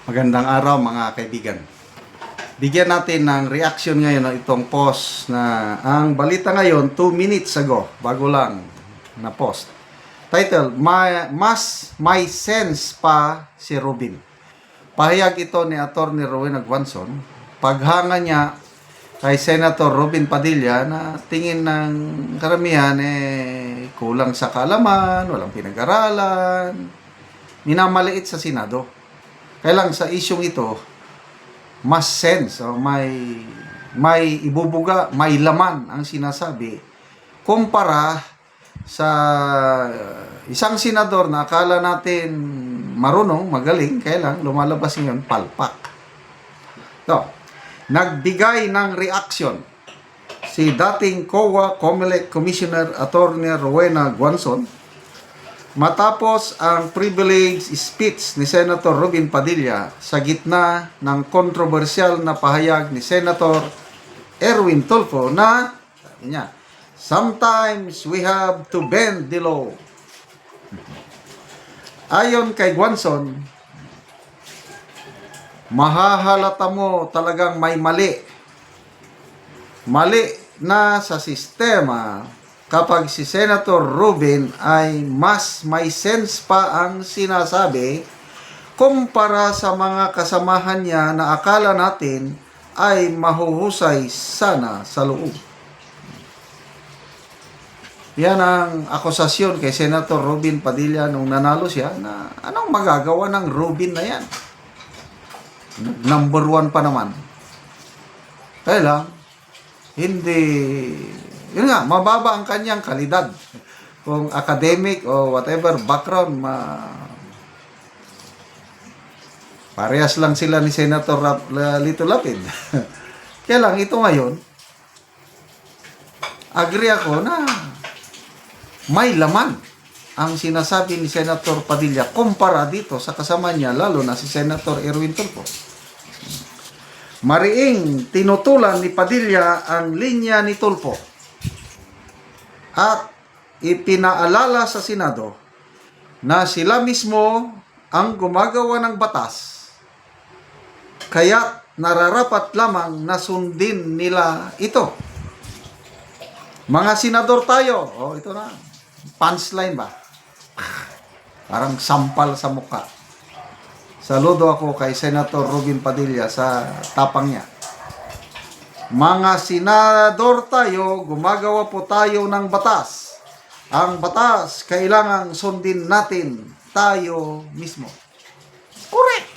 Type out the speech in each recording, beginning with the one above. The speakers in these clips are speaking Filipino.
Magandang araw mga kaibigan. Bigyan natin ng reaction ngayon ng itong post na ang balita ngayon 2 minutes ago, bago lang na post. Title, May sense pa si Robin. Pahayag ito ni Atty. Rowena Guanzon. Paghanga niya kay Senator Robin Padilla na tingin ng karamihan kulang sa kaalaman, walang pinag-aralan, minamaliit sa Senado. Kaya lang sa isyong ito, mas sense, may ibubuga, may laman ang sinasabi kumpara sa isang senador na akala natin marunong, magaling, kaya lang lumalabas ngayon palpak. So, nagbigay ng reaction si dating COA COMELEC Commissioner Atty. Rowena Guanzon matapos ang privilege speech ni Senator Robin Padilla sa gitna ng kontrobersyal na pahayag ni Senator Erwin Tulfo na, sabi niya, sometimes we have to bend the law. Ayon kay Guanzon, mahahalata mo talagang may mali. Mali na sa sistema kapag si Senator Robin ay mas may sense pa ang sinasabi kumpara sa mga kasamahan niya na akala natin ay mahuhusay sana sa loob. Yan ang akusasyon kay Senator Robin Padilla nung nanalo siya na anong magagawa ng Robin na yan? Number 1 pa naman. Kaya lang, hindi, yun nga, mababa ang kanyang kalidad. Kung academic o whatever background, parehas lang sila ni Senator Lito Lapid. Kaya lang, ito ngayon, agree ako na may laman ang sinasabi ni Senator Padilla kumpara dito sa kasama niya, lalo na si Senator Erwin Tulfo. Mariing tinutulan ni Padilla ang linya ni Tulfo at ipinaalala sa Senado na sila mismo ang gumagawa ng batas, kaya nararapat lamang na sundin nila ito. Mga senador tayo, ito na, punchline ba? Parang sampal sa mukha. Saludo ako kay Senator Robin Padilla sa tapang niya. Mga senador tayo, gumagawa po tayo ng batas. Ang batas, kailangang sundin natin tayo mismo. Correct!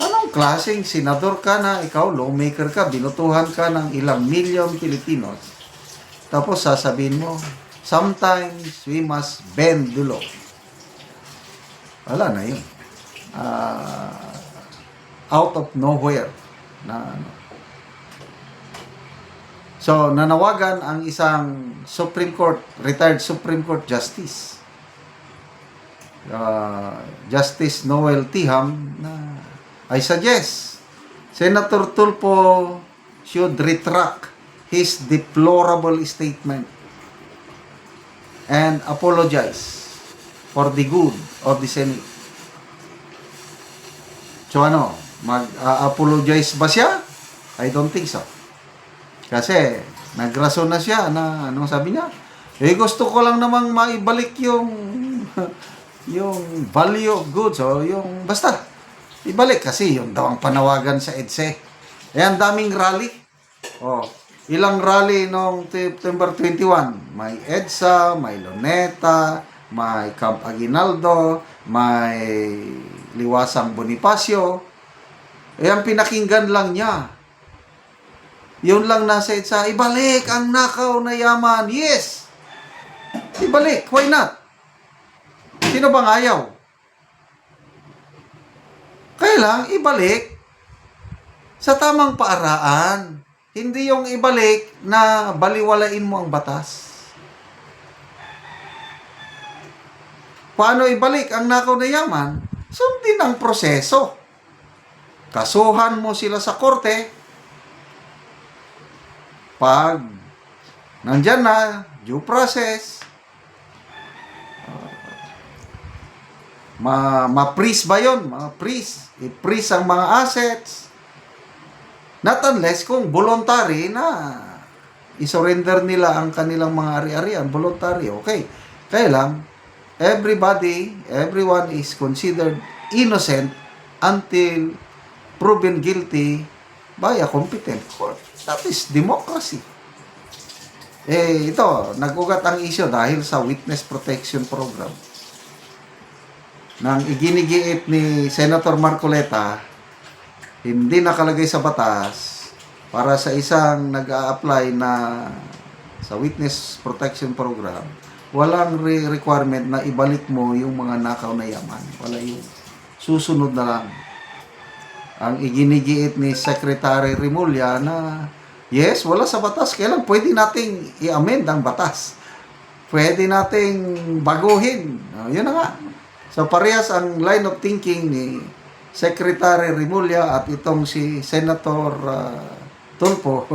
Anong klaseng senador ka na ikaw, lawmaker ka, binutuhan ka ng ilang milyon Pilipinos, tapos sasabihin mo, sometimes we must bend the law. Wala na yun. Out of nowhere na ano. So, nanawagan ang isang Supreme Court, retired Supreme Court Justice, Justice Noel Tiham, na I suggest Senator Tulfo should retract his deplorable statement and apologize for the good of the Senate. So ano, mag-apologize ba siya? I don't think so. Kasi nagrason na siya na anong sabi niya? Gusto ko lang namang maibalik yung yung value of goods o yung basta ibalik kasi yung daw ang panawagan sa EDSA. Ang daming rally. Ilang rally noong September 21? May EDSA, may Luneta, may Camp Aguinaldo, may Liwasang Bonifacio. Ang pinakinggan lang niya, yun lang nasa EDSA, ibalik ang nakaw na yaman. Yes! Ibalik. Why not? Sino bang ayaw? Kaya lang, ibalik sa tamang paaraan. Hindi yung ibalik na baliwalain mo ang batas. Paano ibalik ang nakaw na yaman? Sundin ang proseso. Kasuhan mo sila sa korte. Pag nandyan na, due process, ma-freeze ba yun? Ma-freeze. I-freeze ang mga assets. Not unless kung voluntary na i-surrender nila ang kanilang mga ari-arian. Voluntary, okay. Kaya lang, everyone is considered innocent until proven guilty by a competent court. That is democracy. Ito, nag-ugat ang issue dahil sa Witness Protection Program. Nang iginigiit ni Senator Marcoleta, hindi nakalagay sa batas para sa isang nag-a-apply na sa Witness Protection Program, walang requirement na ibalik mo yung mga nakaw na yaman. Wala yun. Susunod na lang. Ang iginigiit ni Secretary Remulla na yes, wala sa batas. Kailan pwede nating i-amend ang batas? Pwede nating baguhin. Yun na nga. So, parehas ang line of thinking ni Secretary Remulla at itong si Senator Tulfo.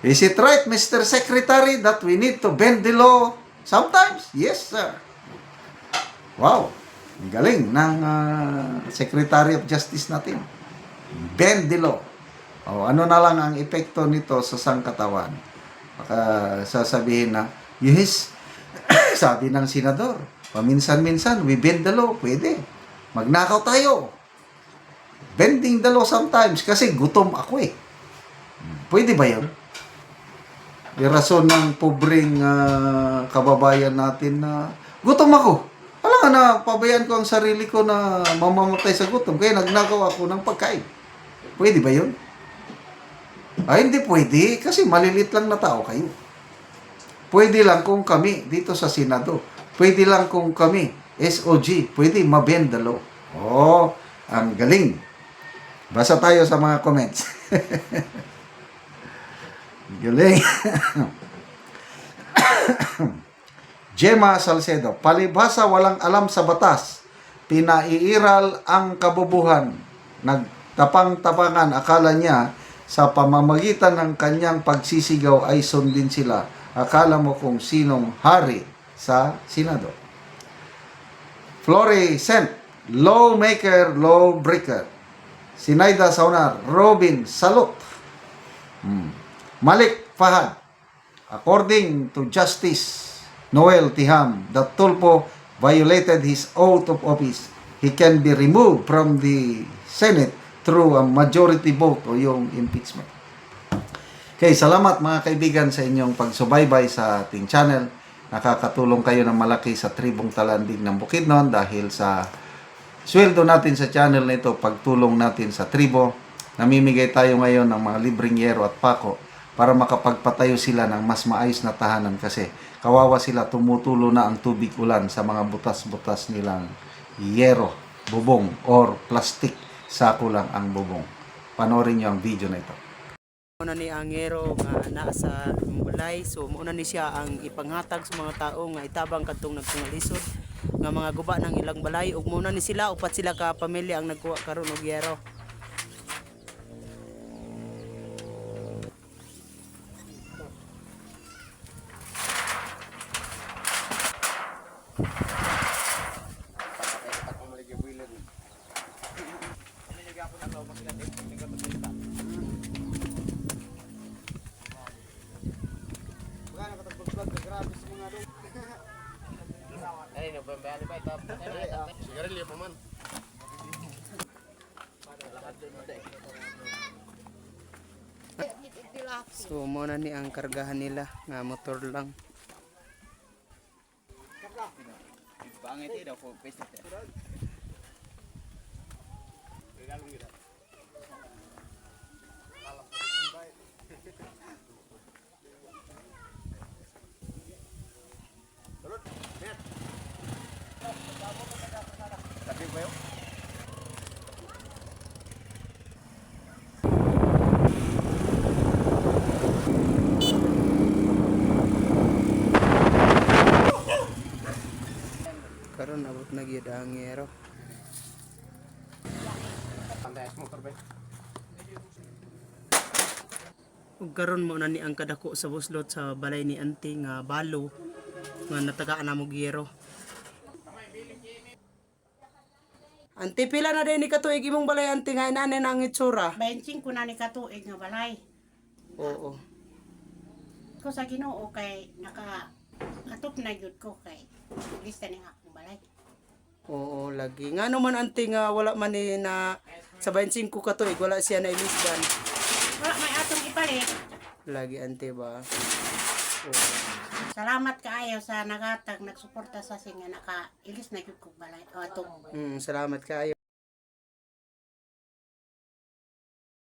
Is it right, Mr. Secretary, that we need to bend the law sometimes? Yes, sir. Wow. Ang galing ng Secretary of Justice natin. Bend the law. Ano na lang ang epekto nito sa sangkatawan? Baka sasabihin na, yes, sabi ng senador, paminsan-minsan, we bend the law. Pwede. Magnakaw tayo. Bending the law sometimes kasi gutom ako eh. Pwede ba yun? Yung rason ng pobreng kababayan natin na gutom ako. Wala nga na, pabayaan ko ang sarili ko na mamamatay sa gutom. Kaya nagnakaw ako ng pagkain. Pwede ba yun? Hindi pwede kasi malilit lang na tao kayo. Pwede lang kung kami dito sa Senado. Pwede lang kung kami, SOG, pwede mabend the law. Ang galing. Basa tayo sa mga comments. Galing. Gemma Salcedo, palibhasa walang alam sa batas, pinaiiral ang kabubuhan, nagtapang-tapangan akala niya sa pamamagitan ng kanyang pagsisigaw ay sundin sila. Akala mo kung sinong hari sa Senado. Florescent, lawmaker, lawbreaker. Sinaida Saunar, Robin, salute. Malik Fahad, according to Justice Noel Tiham, that Tulfo violated his oath of office. He can be removed from the Senate through a majority vote o yung impeachment. Okay, salamat mga kaibigan sa inyong pagsubaybay sa ating channel. Nakakatulong kayo ng malaki sa tribong Talandig ng Bukidnon dahil sa sweldo natin sa channel na ito, pagtulong natin sa tribo. Namimigay tayo ngayon ng mga libreng yero at pako para makapagpatayo sila ng mas maayos na tahanan kasi kawawa sila, tumutulo na ang tubig ulan sa mga butas-butas nilang yero, bubong, or plastic. Sako lang ang bubong. Panoorin nyo ang video na ito. Muna ni ang yero nga naa sa balay, so muna ni siya ang ipanghatag sa mga tao nga itabang kadtong nagpangalisod nga mga guba ng ilang balay, ug muna ni sila upat sila ka pamilya ang nagkuha karon og yero. Sigarilyo pa man. So muna ni ang kargahan nila nga motor lang. Bangit daw po pesta. Tapi ba yun? Karon abot na gyud ang yero. Motor ba? Ug karon mo na ni ang kadako sa buslot sa balay ni Auntie nga balo nga natagaan na mo yero. Ante pila na din ni katuig imong balay ante nga inane na ang itsura. 25 na ni katuig nga balay. Oo. Ko sa Ginoo kay atop na gyud ko kay lista ni akong balay. Oo, lagi. Nga naman ante nga wala man ni na sa 25 katuig wala siya na ilisdan. Wala may atong ipalit. Lagi ante ba? Salamat kaayo sa nagatag nagsuporta sa singa naka ilis na gyud kog balay. O atong Salamat kayo.